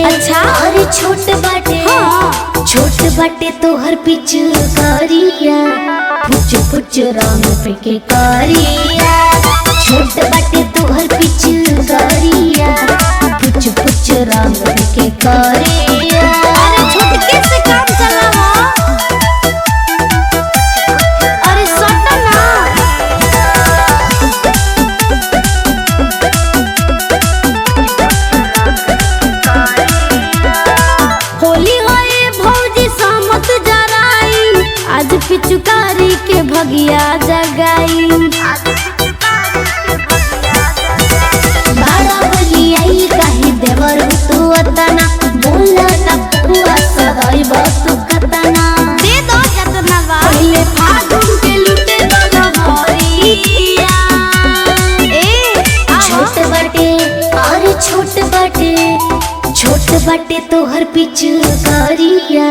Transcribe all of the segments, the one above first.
अच्छा अरे छोट बाटे हाँ। छोट बाटे तोहर पिचकारिया पुच पुच रंग पे के कारिया छोट बाटे तोहर पिचकारिया पुच पुच रंग पे के कारिया अरे छोटके से काम चलावा अरे सट ना होली होए भौजी सामत जराई आज पिचुकारी के भगिया जगाई बारा बली आई काहे देवर तू अतना बोला ना पुआ सदाई बातू कतना दे दो जतना बा पहले फागुन के लुटे दो भरिया ए छोट बाटे अरे छोट बाटे तोहर पिचकारिया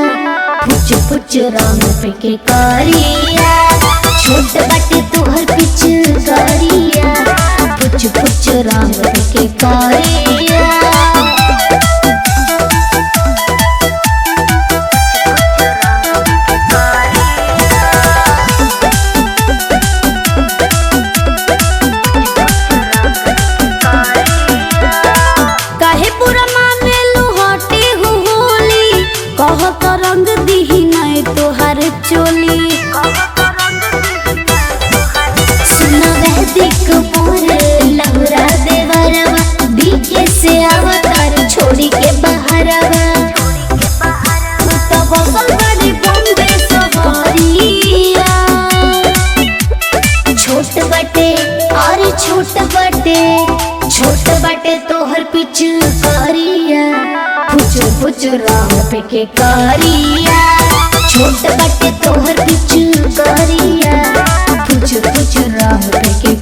पुच पुच रंग पे के कारिया छोट बाटे तोहर पिचकारिया पुच पुच रंग पे के कारिया काहे पूरा माने लुहटी होली कह तो रंग दीही नहीं तोहर चोली सुना वैदिक पूरे लहुरा देवरवा बीके से अवतार छोड़ी के बहरवा तो बसल बड़ी बॉम्बे सफरिया छोट बटे और छोट बटे तोहर पिचकारिया पुच पुच रंग पे के कारिया छोट बटे तोहर पिचकारिया पुच पुच रंग पे के